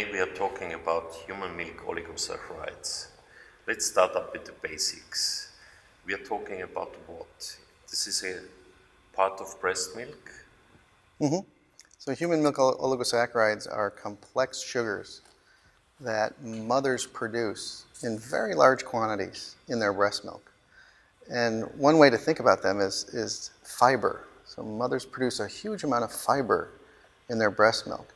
Today we are talking about human milk oligosaccharides. Let's start up with the basics. We are talking about what? This is a part of breast milk? So human milk oligosaccharides are complex sugars that mothers produce in very large quantities in their breast milk. And one way to think about them is fiber. So mothers produce a huge amount of fiber in their breast milk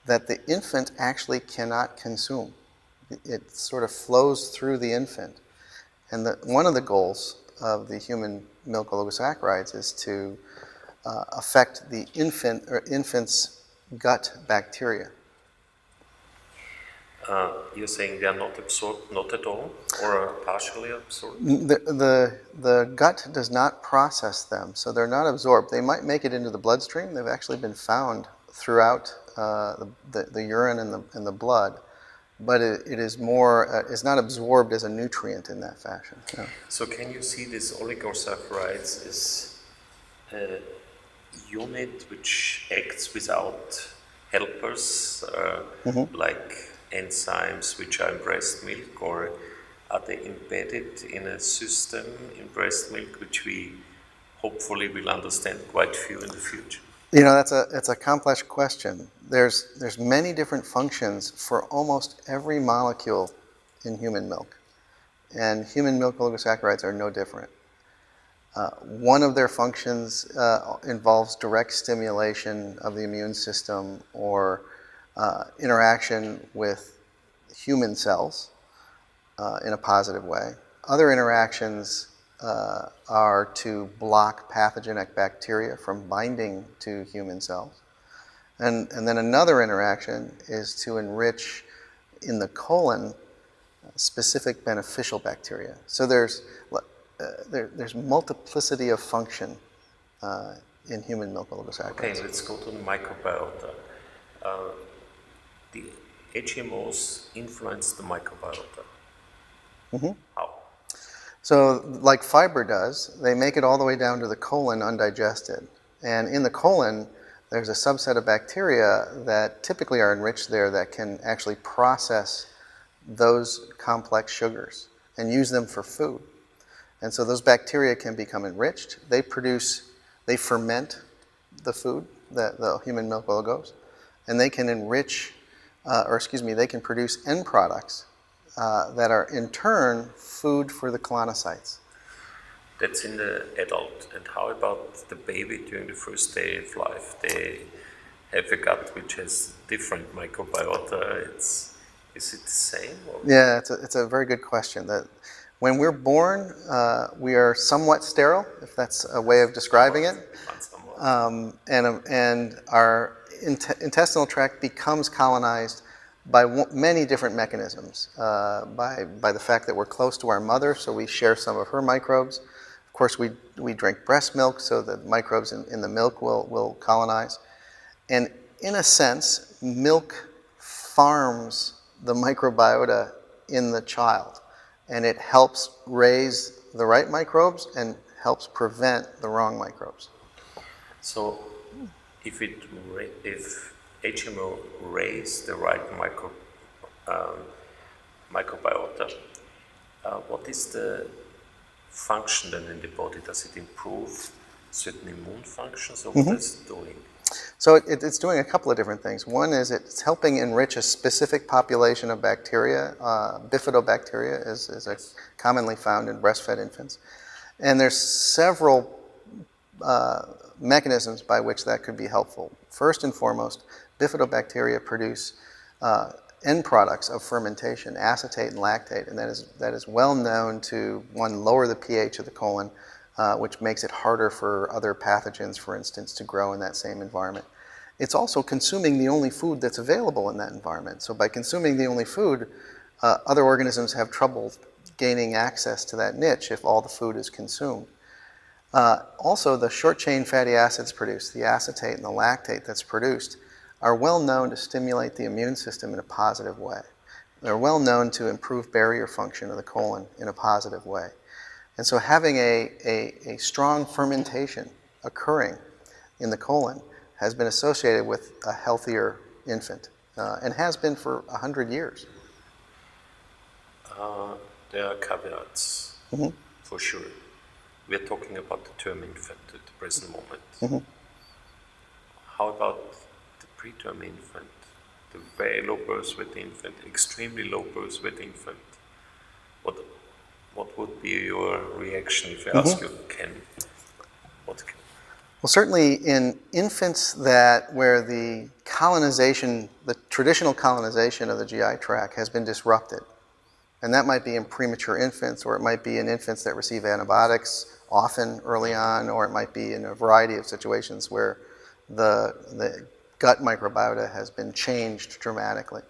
that the infant actually cannot consume. It sort of flows through the infant. And one of the goals of the human milk oligosaccharides is to affect the infant's gut bacteria. You're saying they are not absorbed, not at all, or partially absorbed? The gut does not process them, so they're not absorbed. They might make it into the bloodstream. They've actually been found throughout the urine and the blood, but it is more, it's not absorbed as a nutrient in that fashion. Yeah. So can you see these oligosaccharides as a unit which acts without helpers, like enzymes which are in breast milk, or are they embedded in a system in breast milk which we hopefully will understand quite few in the future? You know, that's a complex question. There's many different functions for almost every molecule in human milk, and human milk oligosaccharides are no different. One of their functions involves direct stimulation of the immune system or interaction with human cells in a positive way. Other interactions are to block pathogenic bacteria from binding to human cells. And then another interaction is to enrich in the colon specific beneficial bacteria. So there's multiplicity of function in human milk oligosaccharides. Okay, let's go to the microbiota. The HMOs influence the microbiota. How? So like fiber does, they make it all the way down to the colon undigested. And in the colon, there's a subset of bacteria that typically are enriched there that can actually process those complex sugars and use them for food. And so those bacteria can become enriched. They ferment the food, the human milk oligos, and they can enrich, they can produce end products that are in turn food for the colonocytes. That's in the adult. And how about the baby during the first day of life? They have a gut which has different microbiota. Is it the same? Or? Yeah, it's a very good question. That when we're born, we are somewhat sterile, if that's a way of describing it. And our intestinal tract becomes colonized by many different mechanisms. By the fact that we're close to our mother, so we share some of her microbes. Of course, we drink breast milk, so the microbes in the milk will colonize. And in a sense, milk farms the microbiota in the child, and it helps raise the right microbes and helps prevent the wrong microbes. So if HMO raise the right microbiota, what is the function then in the body? Does it improve certain immune functions, or what is it doing? So it's doing a couple of different things. One is it's helping enrich a specific population of bacteria. Bifidobacteria is commonly found in breastfed infants. And there's several mechanisms by which that could be helpful. First and foremost, bifidobacteria produce end products of fermentation, acetate and lactate, and that is well known to, one, lower the pH of the colon, which makes it harder for other pathogens, for instance, to grow in that same environment. It's also consuming the only food that's available in that environment. So by consuming the only food, other organisms have trouble gaining access to that niche if all the food is consumed. Also, the short-chain fatty acids produced, the acetate and the lactate that's produced, are well known to stimulate the immune system in a positive way. They're well known to improve barrier function of the colon in a positive way. And so having a strong fermentation occurring in the colon has been associated with a healthier infant. and has been for 100 years. There are caveats, for sure. We're talking about the term infant at the present moment. How about the preterm infant, the very low birth weight infant, extremely low birth weight infant? What would be your reaction if I ask you, Well, certainly in infants where the traditional colonization of the GI tract has been disrupted, and that might be in premature infants, or it might be in infants that receive antibiotics often early on, or it might be in a variety of situations where the gut microbiota has been changed dramatically.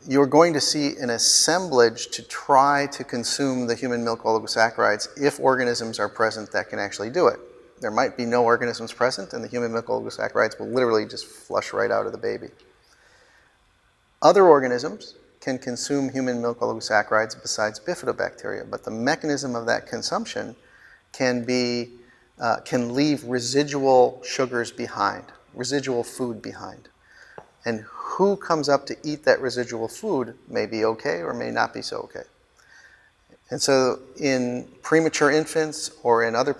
You're going to see an assemblage to try to consume the human milk oligosaccharides if organisms are present that can actually do it. There might be no organisms present, and the human milk oligosaccharides will literally just flush right out of the baby. Other organisms can consume human milk oligosaccharides besides bifidobacteria, but the mechanism of that consumption can leave residual sugars behind, residual food behind. And who comes up to eat that residual food may be okay or may not be so okay. And so in premature infants or in other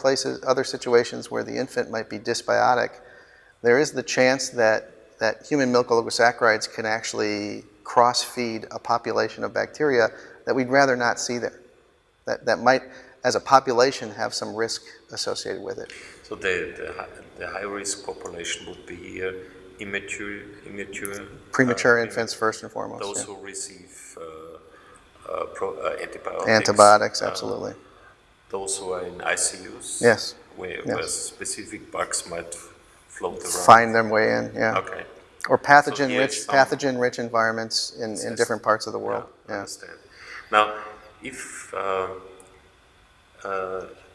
situations where the infant might be dysbiotic, there is the chance that human milk oligosaccharides can actually cross-feed a population of bacteria that we'd rather not see there. That might, as a population, have some risk associated with it. So the high-risk population would be here premature infants first and foremost. Those who receive antibiotics. Antibiotics, absolutely. Those who are in ICUs. Yes. Where specific bugs might float around. Find their way in, yeah. Okay. Or pathogen-rich environments in different parts of the world. Yeah. I understand. Now, if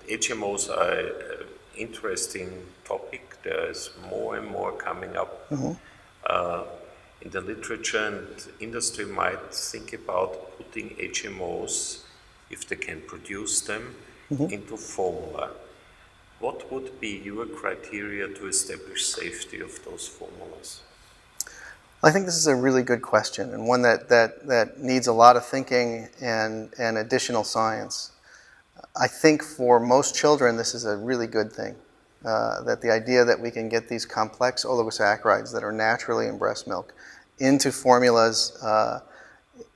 HMOs are an interesting topic, there is more and more coming up in the literature, and industry might think about putting HMOs, if they can produce them, into formula. What would be your criteria to establish safety of those formulas? I think this is a really good question, and one that needs a lot of thinking and additional science. I think for most children this is a really good thing, that the idea that we can get these complex oligosaccharides that are naturally in breast milk into formulas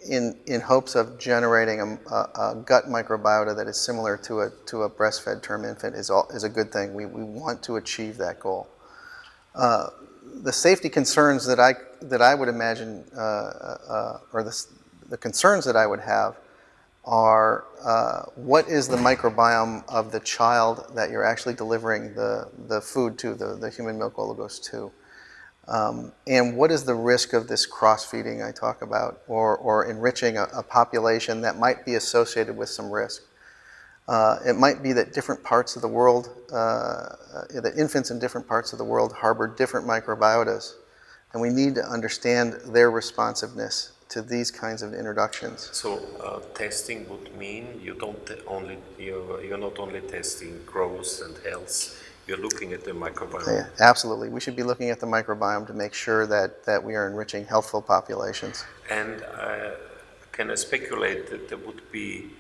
in hopes of generating a gut microbiota that is similar to a breastfed term infant is a good thing. We want to achieve that goal. The safety concerns that I would imagine, or the concerns that I would have, are what is the microbiome of the child that you're actually delivering the food to, the human milk oligos to, and what is the risk of this cross-feeding I talk about, or enriching a population that might be associated with some risk. It might be that different parts of the world, that infants in different parts of the world harbor different microbiotas, and we need to understand their responsiveness to these kinds of introductions. So testing would mean you're not only testing growth and health, you're looking at the microbiome. Yeah, absolutely. We should be looking at the microbiome to make sure that we are enriching healthful populations. And can I speculate that there would be,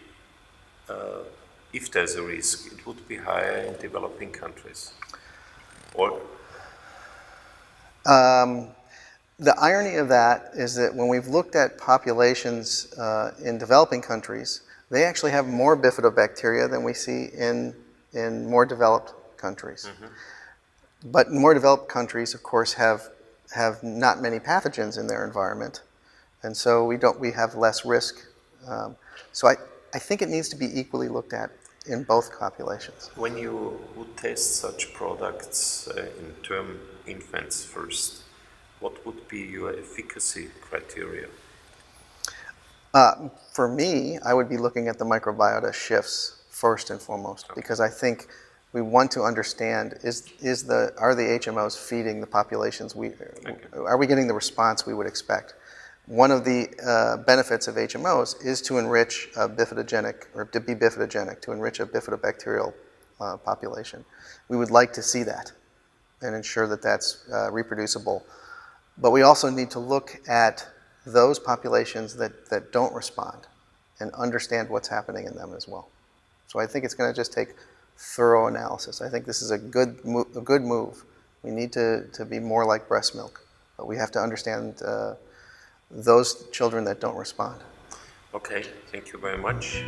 if there's a risk, it would be higher in developing countries? Or? The irony of that is that when we've looked at populations in developing countries, they actually have more bifidobacteria than we see in more developed countries. But more developed countries, of course, have not many pathogens in their environment, and so we have less risk. So I think it needs to be equally looked at in both populations. When you would test such products in term infants first, what would be your efficacy criteria? For me, I would be looking at the microbiota shifts first and foremost, because I think we want to understand, are the HMOs feeding the populations are we getting the response we would expect? One of the benefits of HMOs is to enrich a bifidogenic, or to be bifidogenic, to enrich a bifidobacterial population. We would like to see that and ensure that that's reproducible But we also need to look at those populations that don't respond and understand what's happening in them as well. So I think it's going to just take thorough analysis. I think this is a good move. We need to be more like breast milk, but we have to understand those children that don't respond. Okay, thank you very much.